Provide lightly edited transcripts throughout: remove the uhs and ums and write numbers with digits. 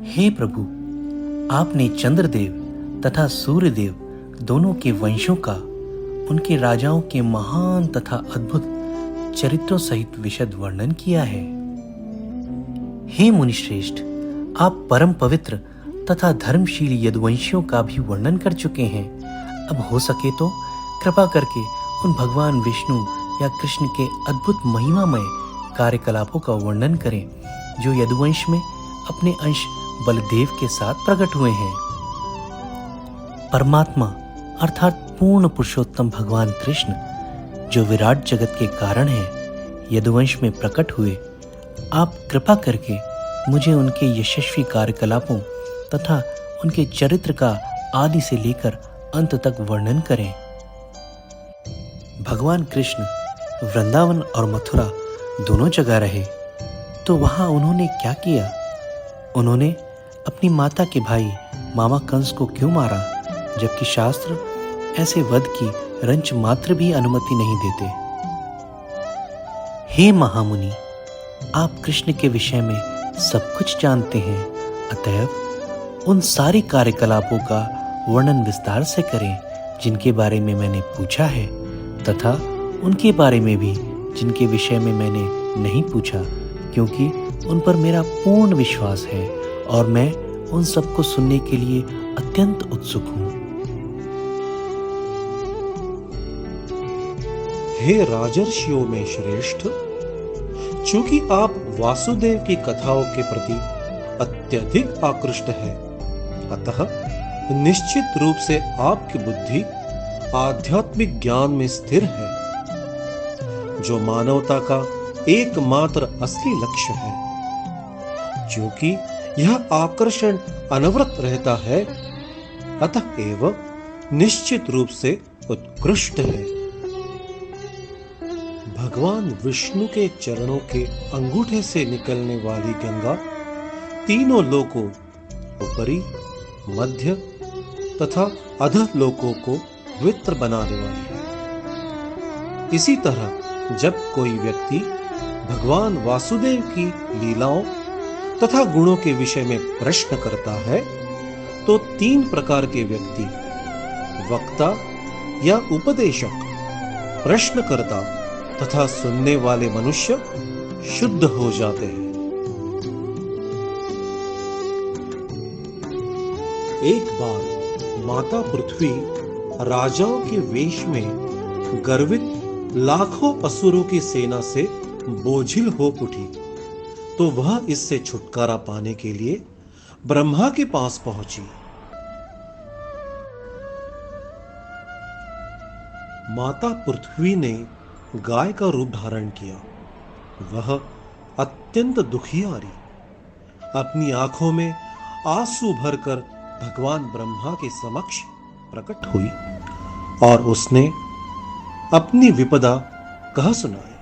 हे प्रभु, आपने चंद्रदेव तथा सूर्यदेव दोनों के वंशों का, उनके राजाओं के महान तथा अद्भुत चरित्रों सहित विशद वर्णन किया है। हे मुनिश्रेष्ठ, आप परम पवित्र तथा धर्मशील यदुवंशियों का भी वर्णन कर चुके हैं। अब हो सके तो कृपा करके उन भगवान विष्णु या कृष्ण के अद्भुत महिमामय कार्यकलापों का वर्णन करें जो यदुवंश में अपने अंश बलदेव के साथ प्रकट हुए हैं। परमात्मा अर्थात पूर्ण पुरुषोत्तम भगवान कृष्ण जो विराट जगत के कारण है, यदुवंश में प्रकट हुए। आप कृपा करके मुझे उनके यशस्वी कार्यकलापों तथा उनके चरित्र का आदि से लेकर अंत तक वर्णन करें। भगवान कृष्ण वृंदावन और मथुरा दोनों जगह रहे, तो वहां उन्होंने क्या किया? उन्होंने अपनी माता के भाई मामा कंस को क्यों मारा, जबकि शास्त्र ऐसे वध की रंच मात्र भी अनुमति नहीं देते? हे महामुनि, आप कृष्ण के विषय में सब कुछ जानते हैं, अतएव उन सारे कार्यकलापों का वर्णन विस्तार से करें जिनके बारे में मैंने पूछा है, तथा उनके बारे में भी जिनके विषय में मैंने नहीं पूछा, क्योंकि उन पर मेरा पूर्ण विश्वास है और मैं उन सबको सुनने के लिए अत्यंत उत्सुक हूँ। हे राजर्षियों में श्रेष्ठ, चूंकि आप वासुदेव की कथाओं के प्रति अत्यधिक आकृष्ट हैं, अतः निश्चित रूप से आपकी बुद्धि आध्यात्मिक ज्ञान में स्थिर है, जो मानवता का एकमात्र असली लक्ष्य है। क्योंकि यह आकर्षण अनवरत रहता है, अतएव निश्चित रूप से उत्कृष्ट है। भगवान विष्णु के चरणों के अंगूठे से निकलने वाली गंगा तीनों लोकों, ऊपरी, मध्य तथा अधः लोकों को पवित्र बनाने वाली है। इसी तरह जब कोई व्यक्ति भगवान वासुदेव की लीलाओं तथा गुणों के विषय में प्रश्न करता है, तो तीन प्रकार के व्यक्ति, वक्ता या उपदेशक, प्रश्नकर्ता तथा सुनने वाले मनुष्य शुद्ध हो जाते हैं। एक बार माता पृथ्वी राजाओं के वेश में गर्वित लाखों असुरों की सेना से बोझिल हो उठी, तो वह इससे छुटकारा पाने के लिए ब्रह्मा के पास पहुंची। माता पृथ्वी ने गाय का रूप धारण किया। वह अत्यंत दुखियारी अपनी आंखों में आंसू भरकर भगवान ब्रह्मा के समक्ष प्रकट हुई और उसने अपनी विपदा कह सुनाई।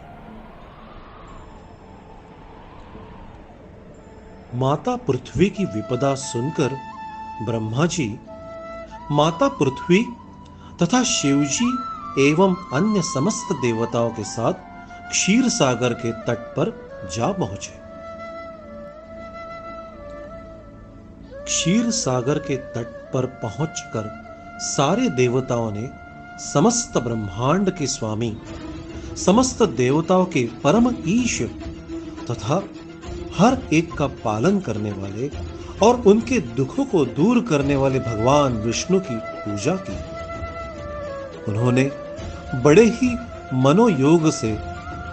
माता पृथ्वी की विपदा सुनकर ब्रह्मा जी माता पृथ्वी तथा शिवजी एवं अन्य समस्त देवताओं के साथ क्षीर सागर के तट पर जा पहुंचे। क्षीर सागर के तट पर पहुंचकर सारे देवताओं ने समस्त ब्रह्मांड के स्वामी, समस्त देवताओं के परम ईश तथा हर एक का पालन करने वाले और उनके दुखों को दूर करने वाले भगवान विष्णु की पूजा की। उन्होंने बड़े ही मनोयोग से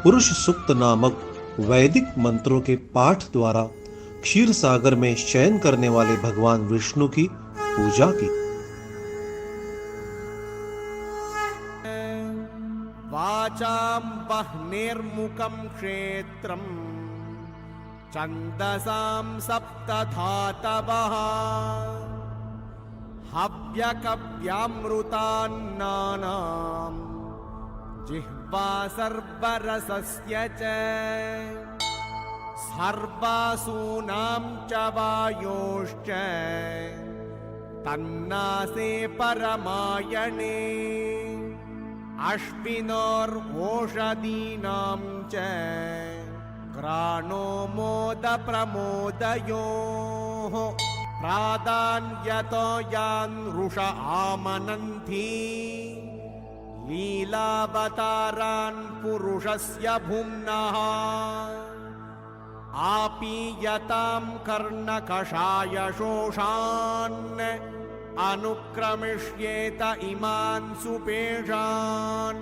पुरुष सूक्त नामक वैदिक मंत्रों के पाठ द्वारा क्षीर सागर में शयन करने वाले भगवान विष्णु की पूजा की। वाचां बह्निर्मुखं क्षेत्रं छन्दसां सप्तधातवः हव्यकव्यामृतान्नानां जिह्वा सर्वरसस्य च सर्वासूनां च वायोश्च तन्नासे परमायणे अश्विनोर्वोषधीनां च घ्राणो मोद प्रमोदयोः प्राधान्यतो यान् रुष आमनन्ति लीलावतारान् पुरुषस्य भुम्नः आपीयतां कर्णकषायशोषान् अनुक्रमिष्येत इमान् सुपेशान्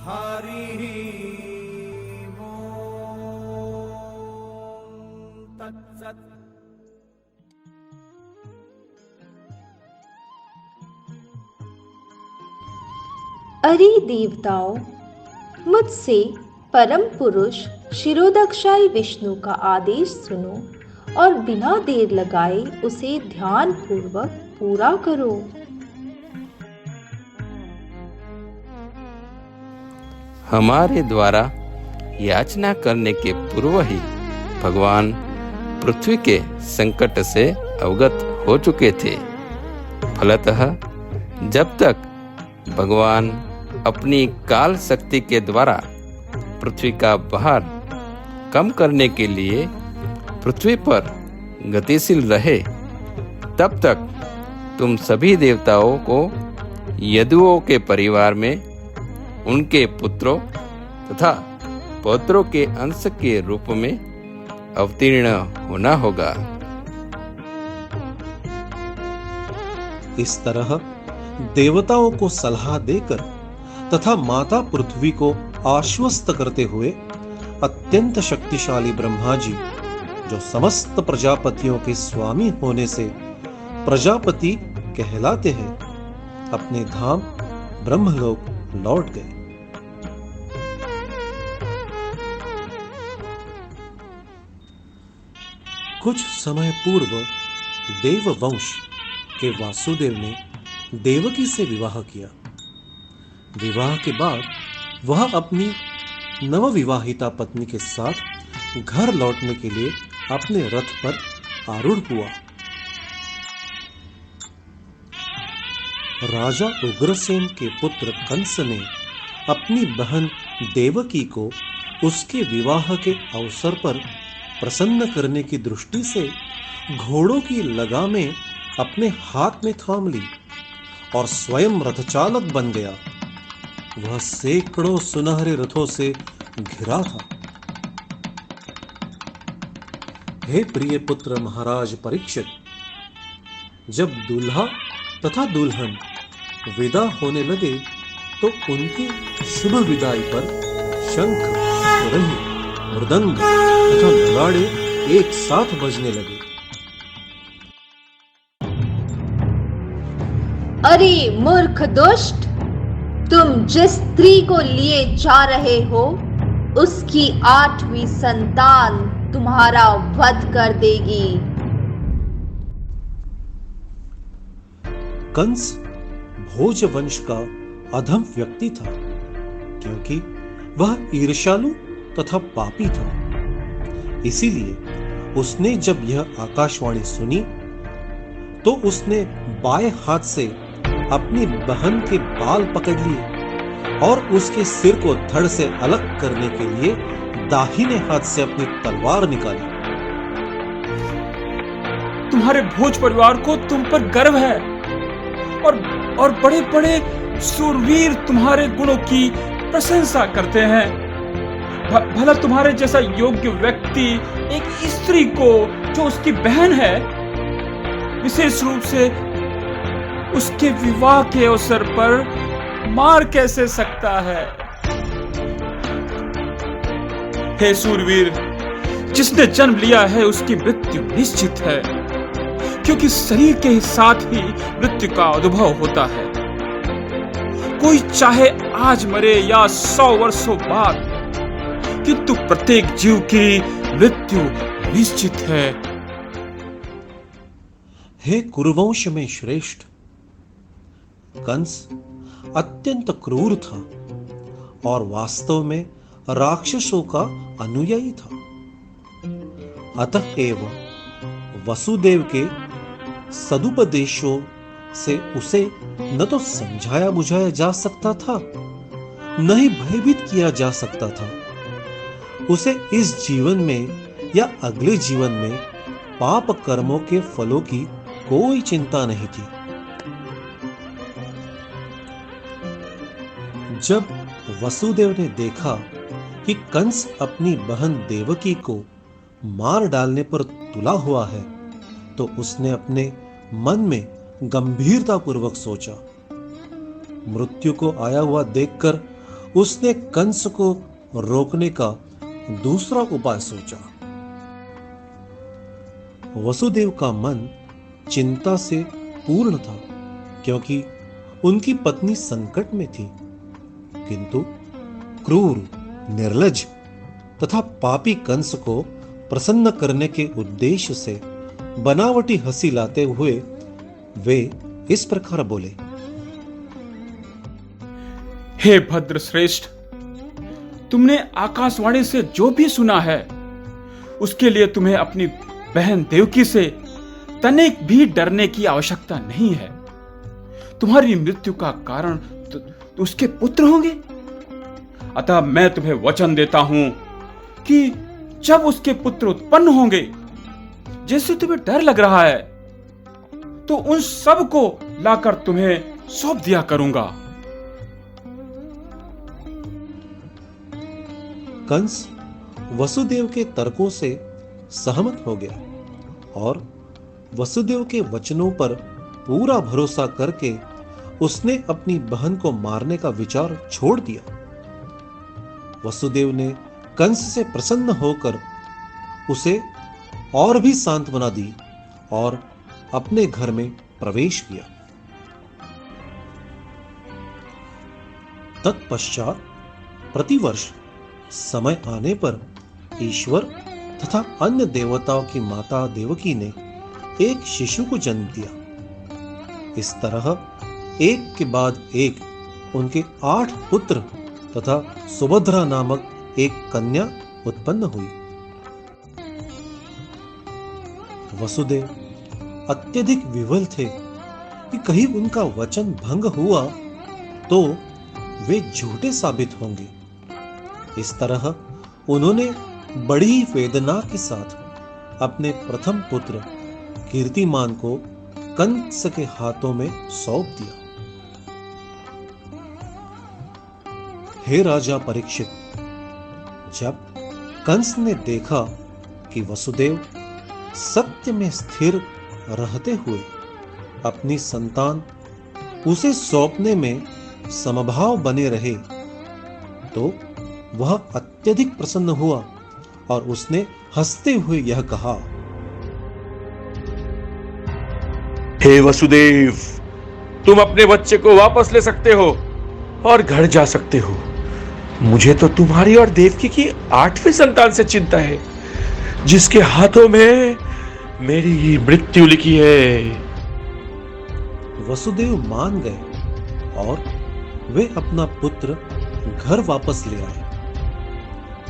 हरिः ॐ तत्सत्। अरे देवताओं, मुझसे परम पुरुष शिरोदक्षाई विष्णु का आदेश सुनो और बिना देर लगाए उसे ध्यान पूर्वक पूरा करो। हमारे द्वारा याचना करने के पूर्व ही भगवान पृथ्वी के संकट से अवगत हो चुके थे। फलतः जब तक भगवान अपनी काल शक्ति के द्वारा पृथ्वी का भार कम करने के लिए पृथ्वी पर गतिशील रहे, तब तक तुम सभी देवताओं को यदुओं के परिवार में उनके पुत्रों तथा पौत्रों के अंश के रूप में अवतीर्ण होना होगा। इस तरह देवताओं को सलाह देकर तथा माता पृथ्वी को आश्वस्त करते हुए अत्यंत शक्तिशाली ब्रह्मा जी, जो समस्त प्रजापतियों के स्वामी होने से प्रजापति कहलाते हैं, अपने धाम ब्रह्मलोक लौट गए। कुछ समय पूर्व देववंश के वासुदेव ने देवकी से विवाह किया। विवाह के बाद वह अपनी नवविवाहिता पत्नी के साथ घर लौटने के लिए अपने रथ पर आरूढ़ हुआ। राजा उग्रसेन के पुत्र कंस ने अपनी बहन देवकी को उसके विवाह के अवसर पर प्रसन्न करने की दृष्टि से घोड़ों की लगामें अपने हाथ में थाम ली और स्वयं रथचालक बन गया। वह सैकड़ों सुनहरे रथों से घिरा था। हे प्रिय पुत्र महाराज परीक्षित, जब दूल्हा तथा दुल्हन विदा होने लगे तो उनकी शुभ विदाई पर शंख, तुरही, मृदंग तथा नगाड़े एक साथ बजने लगे। अरे मूर्ख दुष्ट, तुम जिस स्त्री को लिए जा रहे हो उसकी 8वीं संतान तुम्हारा वध कर देगी। कंस भोज वंश का अधम व्यक्ति था, क्योंकि वह ईर्ष्यालु तथा पापी था। इसीलिए उसने जब यह आकाशवाणी सुनी तो उसने बाएं हाथ से अपनी बहन के बाल पकड़ लिए और उसके सिर को धड़ से अलग करने के लिए दाहिने हाथ से अपनी तलवार निकाली। तुम्हारे भोज परिवार को तुम पर गर्व है और बड़े बड़े शूरवीर तुम्हारे गुणों की प्रशंसा करते हैं। भला तुम्हारे जैसा योग्य व्यक्ति एक स्त्री को, जो उसकी बहन है, विशेष रूप से उसके विवाह के अवसर पर मार कैसे सकता है? हे शूरवीर, जिसने जन्म लिया है उसकी मृत्यु निश्चित है, क्योंकि शरीर के साथ ही मृत्यु का अनुभव होता है। कोई चाहे आज मरे या 100 वर्षों बाद, किंतु प्रत्येक जीव की मृत्यु निश्चित है। हे कुरुवंश में श्रेष्ठ, कंस अत्यंत क्रूर था और वास्तव में राक्षसों का अनुयायी था। अतएव वसुदेव के सदुपदेशों से उसे न तो समझाया बुझाया जा सकता था नहीं भयभीत किया जा सकता था। उसे इस जीवन में या अगले जीवन में पाप कर्मों के फलों की कोई चिंता नहीं थी। जब वसुदेव ने देखा कि कंस अपनी बहन देवकी को मार डालने पर तुला हुआ है, तो उसने अपने मन में गंभीरता पूर्वक सोचा। मृत्यु को आया हुआ देखकर उसने कंस को रोकने का दूसरा उपाय सोचा। वसुदेव का मन चिंता से पूर्ण था, क्योंकि उनकी पत्नी संकट में थी। किंतु क्रूर, निर्लज्ज तथा पापी कंस को प्रसन्न करने के उद्देश्य से बनावटी हंसी लाते हुए वे इस प्रकार बोले। हे भद्र श्रेष्ठ, तुमने आकाशवाणी से जो भी सुना है उसके लिए तुम्हें अपनी बहन देवकी से तनिक भी डरने की आवश्यकता नहीं है। तुम्हारी मृत्यु का कारण तो उसके पुत्र होंगे। अतः मैं तुम्हें वचन देता हूं कि जब उसके पुत्र उत्पन्न होंगे, जैसे तुम्हें डर लग रहा है, तो उन सब को लाकर तुम्हें सौंप दिया करूंगा। कंस वसुदेव के तर्कों से सहमत हो गया और वसुदेव के वचनों पर पूरा भरोसा करके उसने अपनी बहन को मारने का विचार छोड़ दिया। वसुदेव ने कंस से प्रसन्न होकर उसे और भी सांत्वना दी और अपने घर में प्रवेश किया। तत्पश्चात प्रतिवर्ष समय आने पर ईश्वर तथा अन्य देवताओं की माता देवकी ने एक शिशु को जन्म दिया। इस तरह एक के बाद एक उनके 8 पुत्र तथा सुभद्रा नामक एक कन्या उत्पन्न हुई। वसुदेव अत्यधिक विह्वल थे कि कहीं उनका वचन भंग हुआ तो वे झूठे साबित होंगे। इस तरह उन्होंने बड़ी वेदना के साथ अपने प्रथम पुत्र कीर्तिमान को कंस के हाथों में सौंप दिया। हे राजा परीक्षित, जब कंस ने देखा कि वसुदेव सत्य में स्थिर रहते हुए अपनी संतान उसे सौंपने में समभाव बने रहे, तो वह अत्यधिक प्रसन्न हुआ और उसने हंसते हुए यह कहा। हे वसुदेव, तुम अपने बच्चे को वापस ले सकते हो और घर जा सकते हो। मुझे तो तुम्हारी और देवकी की 8वीं संतान से चिंता है, जिसके हाथों में मेरी मृत्यु लिखी है। वसुदेव मान गए और वे अपना पुत्र घर वापस ले आए।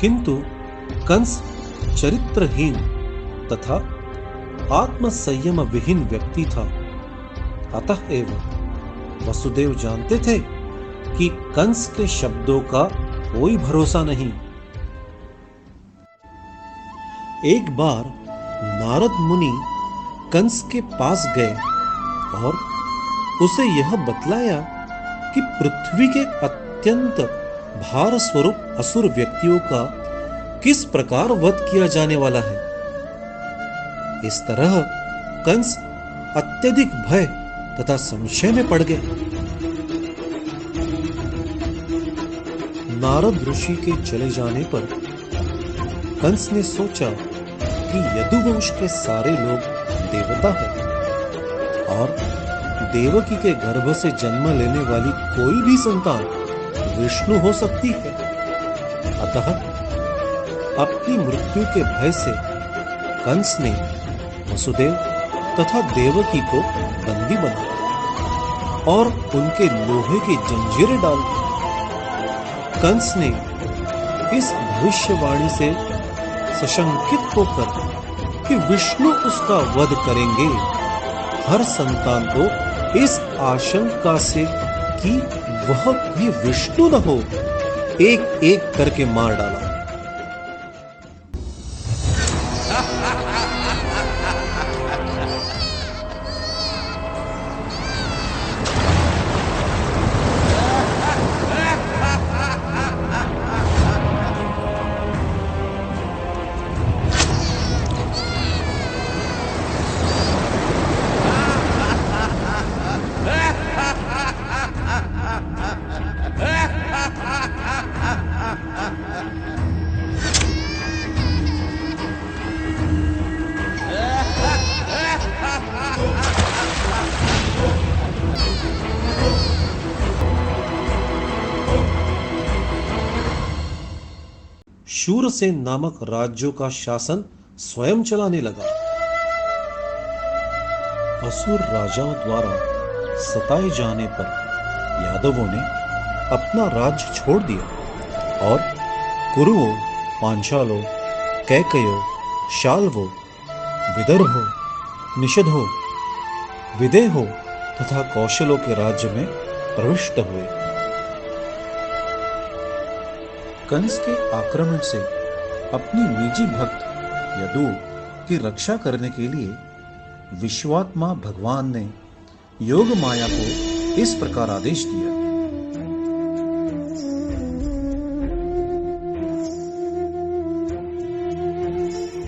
किंतु कंस चरित्रहीन तथा आत्म संयम विहीन व्यक्ति था। अतः एवं वसुदेव जानते थे कि कंस के शब्दों का कोई भरोसा नहीं। एक बार नारद मुनि कंस के पास गए और उसे यह बतलाया कि पृथ्वी के अत्यंत भार स्वरूप असुर व्यक्तियों का किस प्रकार वध किया जाने वाला है। इस तरह कंस अत्यधिक भय तथा संशय में पड़ गए। नारद ऋषि के चले जाने पर कंस ने सोचा कि यदुवंश के सारे लोग देवता हैं और देवकी के गर्भ से जन्म लेने वाली कोई भी संतान विष्णु हो सकती है। अतः अपनी मृत्यु के भय से कंस ने वसुदेव तथा देवकी को बंदी बनाया और उनके लोहे की जंजीरें डाल दी। कंस ने इस भविष्यवाणी से सशंकित होकर कि विष्णु उसका वध करेंगे, हर संतान को इस आशंका से कि वह भी विष्णु न हो एक एक करके मार डाला। शूरसेन नामक राज्यों का शासन स्वयं चलाने लगा। असुर राजाओं द्वारा सताए जाने पर यादवों ने अपना राज्य छोड़ दिया और कुरुओं, पांचालों, कैकयों, शाल्वों, विदर्भों, निषधों, विदेहों तथा कौशलों के राज्य में प्रविष्ट हुए। कंस के आक्रमण से अपनी निजी भक्त यदु की रक्षा करने के लिए विश्वात्मा भगवान ने योग माया को इस प्रकार आदेश दिया।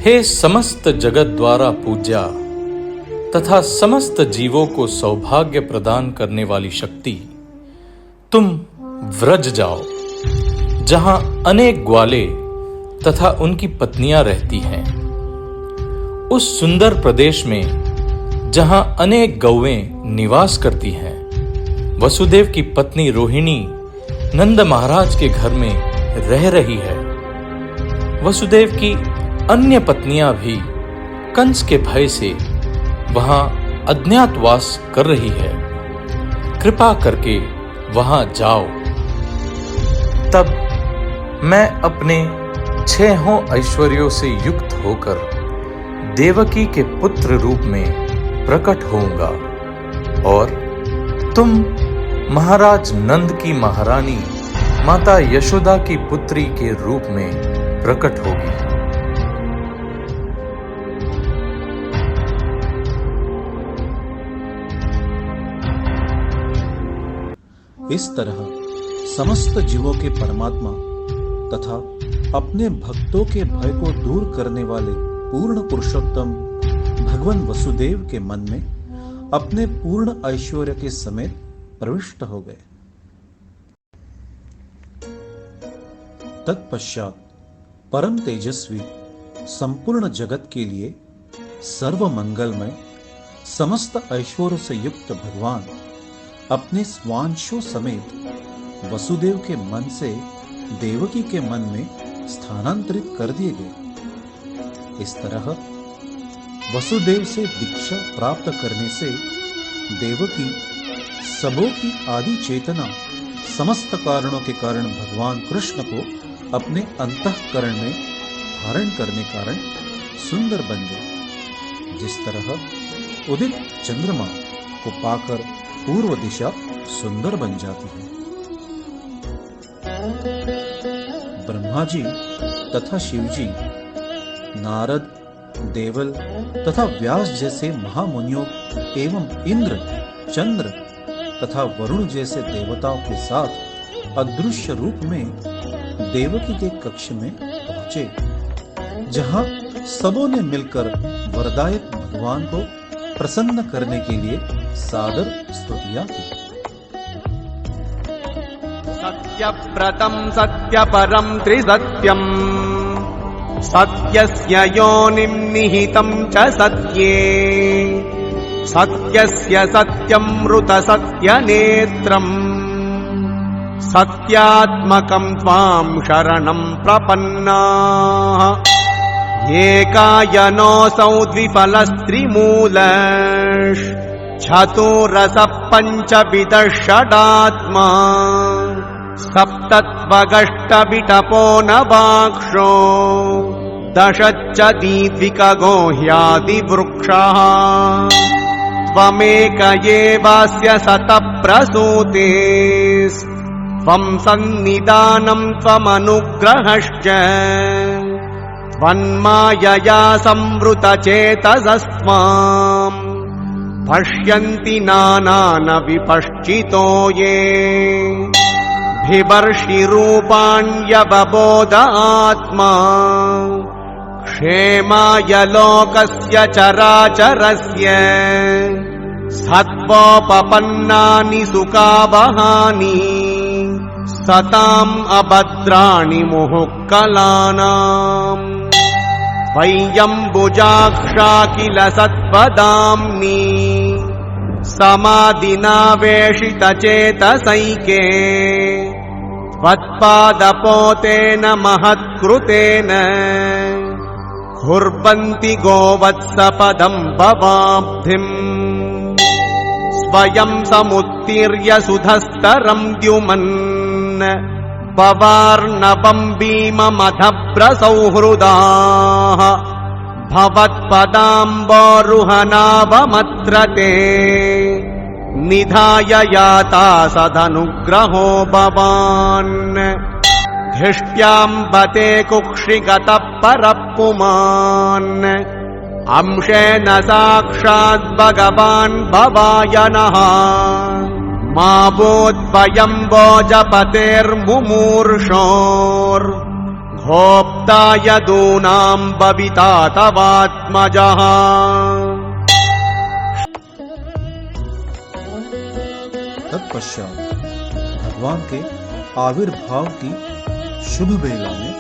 हे समस्त जगत द्वारा पूज्या तथा समस्त जीवों को सौभाग्य प्रदान करने वाली शक्ति, तुम व्रज जाओ जहां अनेक ग्वाले तथा उनकी पत्नियां रहती हैं। उस सुंदर प्रदेश में जहां अनेक गौएं निवास करती हैं, वसुदेव की पत्नी रोहिणी नंद महाराज के घर में रह रही है। वसुदेव की अन्य पत्नियां भी कंस के भय से वहां अज्ञातवास कर रही है। कृपा करके वहां जाओ। तब मैं अपने 6 ऐश्वर्यों से युक्त होकर देवकी के पुत्र रूप में प्रकट होऊंगा और तुम महाराज नंद की महारानी माता यशोदा की पुत्री के रूप में प्रकट होगी। इस तरह समस्त जीवों के परमात्मा तथा अपने भक्तों के भय को दूर करने वाले पूर्ण पुरुषोत्तम भगवान वसुदेव के मन में अपने पूर्ण ऐश्वर्य के समेत प्रविष्ट हो गए। तत्पश्चात परम तेजस्वी संपूर्ण जगत के लिए सर्व मंगलमय समस्त ऐश्वर्य से युक्त भगवान अपने स्वांशों समेत वसुदेव के मन से देवकी के मन में स्थानांतरित कर दिए गए। इस तरह वसुदेव से दीक्षा प्राप्त करने से देवकी सबों की आदि चेतना समस्त कारणों के कारण भगवान कृष्ण को अपने अंतःकरण में धारण करने कारण सुंदर बन गए। जिस तरह उदित चंद्रमा को पाकर पूर्व दिशा सुंदर बन जाती है। ब्रह्मा जी तथा शिव जी, नारद, देवल तथा व्यास जैसे महामुनियों एवं इंद्र, चंद्र तथा वरुण जैसे देवताओं के साथ अदृश्य रूप में देवकी के कक्ष में पहुंचे, जहां सबों ने मिलकर वरदायक भगवान को प्रसन्न करने के लिए सादर स्तुतियां की। सत्यव्रतं सत्यपरं त्रिसत्यम् सत्यस्य योनिं निहितं च सत्ये सत्यस्य सत्यमृत सत्यनेत्रम् सत्यात्मकं त्वां शरणं प्रपन्नाः एकायनोऽसौ द्विफलस्त्रिमूलः चतुरसः पञ्चविधः षडात्मा सप्तत्वगष्टविटपो नवाक्षो दशच्च दीद्विकगो ह्यादिवृक्षः त्वमेक एवास्य शतप्रसूतिः त्वं सन्निधानं त्वमनुग्रहश्च त्वन्मायया संवृतचेतसस्त्वाम् पश्यन्ति नानानविपश्चितो ये बिभर्षिरूपाण्यवबोध आत्मा क्षेमाय लोकस्य चराचरस्य सत्त्वोपपन्नानि सुखावहानि सताम् अभद्राणि मुहुःकलानाम् त्वय्यम्बुजाक्षा किल सत्त्वदाम्नि समाधिनावेशितचेतसैके त्वत्पादपोतेन महत्कृतेन कुर्वन्ति गोवत्सपदं भवाब्धिम् स्वयं समुत्तीर्य सुधस्तरं द्युमन् पवार्णवं भीममधभ्रसौहृदाः भवत्पदाम्बोरुहनावमत्र ते निधाय याता सदनुग्रहो भवान् धिष्ट्याम्बते कुक्षिगतः परः पुमान् अंशेन साक्षात् भगवान् भवाय नः मा बोद्भयं भोजपतेर्मुमूर्षोर् भोक्ता यदूनां बविता तवात्मजः। तत्पश्चात भगवान के आविर्भाव की शुभ बेला में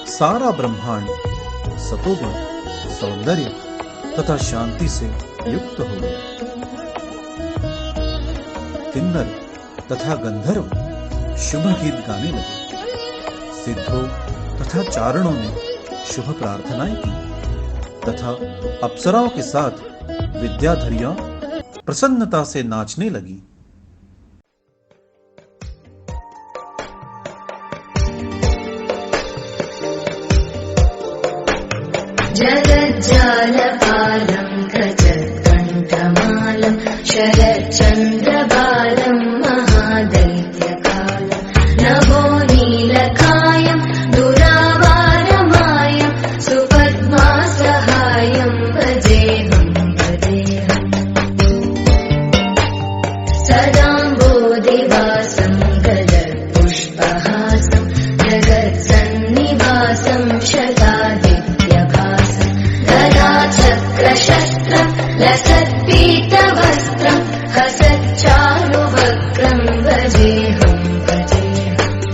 सारा ब्रह्मांड सतोगुण, सौंदर्य तथा शांति से युक्त हो गया। किन्नर तथा गंधर्व शुभ गीत गाने लगे। सिद्धों तथा चारणों ने शुभ प्रार्थनाएं की तथा अप्सराओं के साथ विद्याधरियां प्रसन्नता से नाचने लगी। जगज्जालपालं गजत्कण्ठमालं शरच्चन्द्रबालं महादैत्यकालं नभो नीलकायं दुरावारमायं सुपद्मासहायं भजेऽहं भजेऽहम् सदाम्बोधिवासं गजपुष्पहासं जगत्सन्निवासं शतादित्यभासं गदाचक्रशस्त्रं लसत्पीतवस्त्रं हसच्चारुवक्त्रं भजेऽहं भजेऽहम्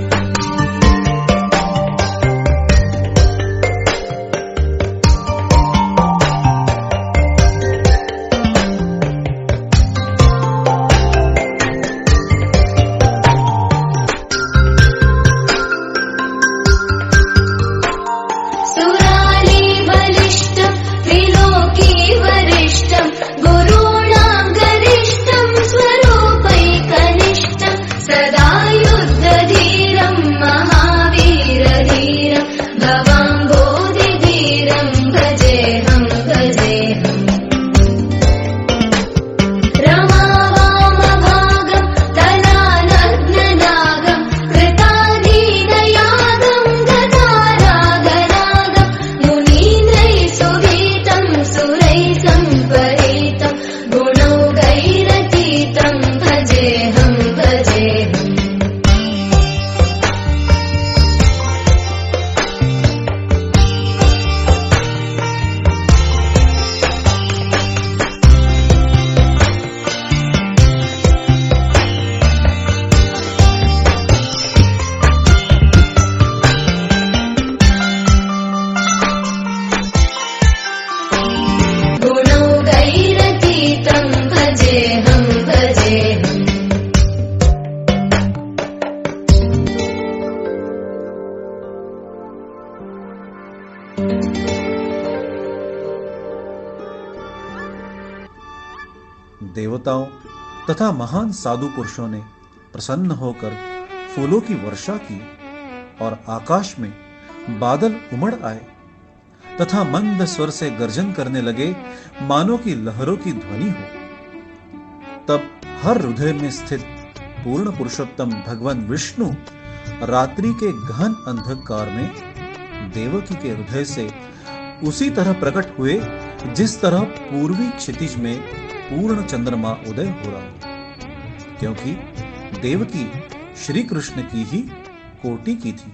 सुराली बलिष्ठं त्रिलोकी वरिष्ठं गुरूणां गरिष्ठं स्वरूपैकनिष्ठं सदा युद्धधीरं महावीरधीरं भवाम्बोधिधीरं भजेऽहं भजेऽहम् रमावामभागं तनानग्ननागं कृताधीनयागं गदारागनागं मुनीन्द्रैः सुगीतं सुरैः सम्परीतं गुणौघैरतीतं भजेऽहं भजेऽहम् गुणौघैरतीतं भजेऽहं भजेऽहम् देवताओं तथा महान साधु पुरुषों ने प्रसन्न होकर फूलों की वर्षा की और आकाश में बादल उमड़ आए तथा मंद स्वर से गर्जन करने लगे मानो की लहरों की ध्वनि हो। तब हर हृदय में स्थित पूर्ण पुरुषोत्तम भगवान विष्णु रात्रि के गहन अंधकार में देवकी के हृदय से उसी तरह प्रकट हुए जिस तरह पूर्वी क्षितिज में पूर्ण चंद्रमा उदय हो रहा हो, क्योंकि देवकी श्री कृष्ण की ही कोटि की थी।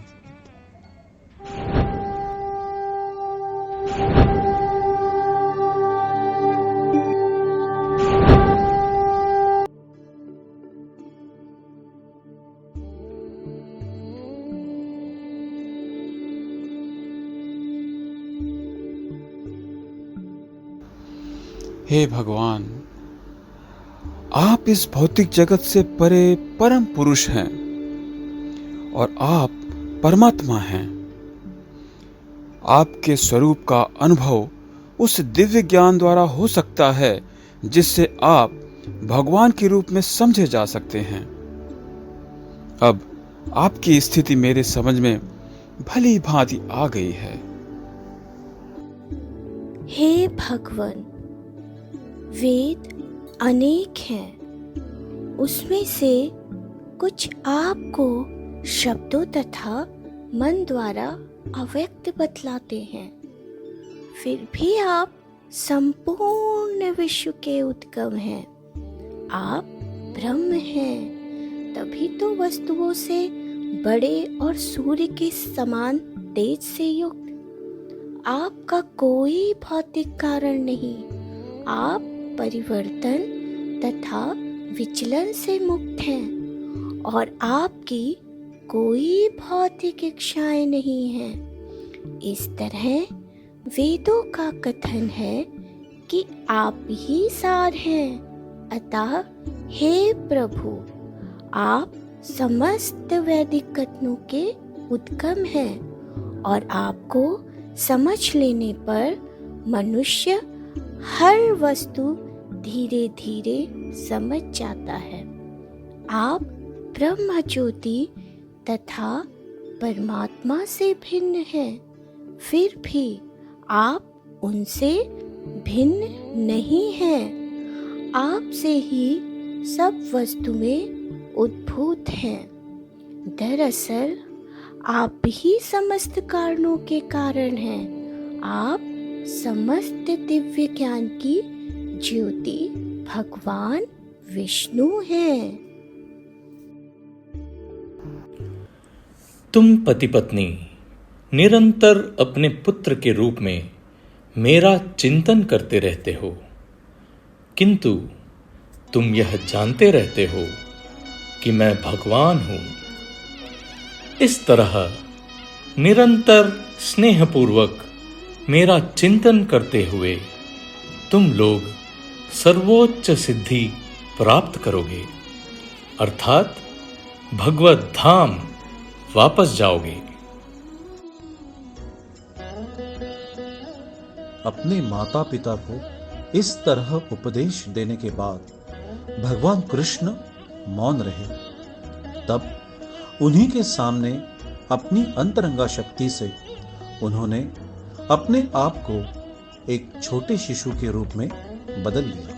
हे भगवान, आप इस भौतिक जगत से परे परम पुरुष हैं और आप परमात्मा हैं। आपके स्वरूप का अनुभव उस दिव्य ज्ञान द्वारा हो सकता है जिससे आप भगवान के रूप में समझे जा सकते हैं। अब आपकी स्थिति मेरे समझ में भली भांति आ गई है। हे भगवान, वेद अनेक हैं, उसमें से कुछ आपको शब्दों तथा मन द्वारा अव्यक्त बतलाते हैं, फिर भी आप संपूर्ण विश्व के उद्गम हैं। आप ब्रह्म हैं, तभी तो वस्तुओं से बड़े और सूर्य के समान तेज से युक्त। आपका कोई भौतिक कारण नहीं, आप परिवर्तन तथा विचलन से मुक्त हैं और आपकी कोई भौतिक इच्छाएं नहीं हैं। इस तरह वेदों का कथन है कि आप ही सार हैं। अतः हे प्रभु, आप समस्त वैदिक कथनों के उद्गम हैं और आपको समझ लेने पर मनुष्य हर वस्तु धीरे धीरे समझ जाता है। आप ब्रह्म ज्योति तथा परमात्मा से भिन्न हैं, फिर भी आप उनसे भिन्न नहीं हैं। आपसे ही सब वस्तुएं उद्भूत हैं। दरअसल आप ही समस्त कारणों के कारण हैं। आप समस्त दिव्य ज्ञान की ज्योति भगवान विष्णु हैं। तुम पति पत्नी निरंतर अपने पुत्र के रूप में मेरा चिंतन करते रहते हो, किंतु तुम यह जानते रहते हो कि मैं भगवान हूं। इस तरह निरंतर स्नेहपूर्वक मेरा चिंतन करते हुए तुम लोग सर्वोच्च सिद्धि प्राप्त करोगे, अर्थात भगवत धाम वापस जाओगे। अपने माता पिता को इस तरह उपदेश देने के बाद भगवान कृष्ण मौन रहे। तब उन्हीं के सामने अपनी अंतरंगा शक्ति से उन्होंने अपने आप को एक छोटे शिशु के रूप में बदल लिया।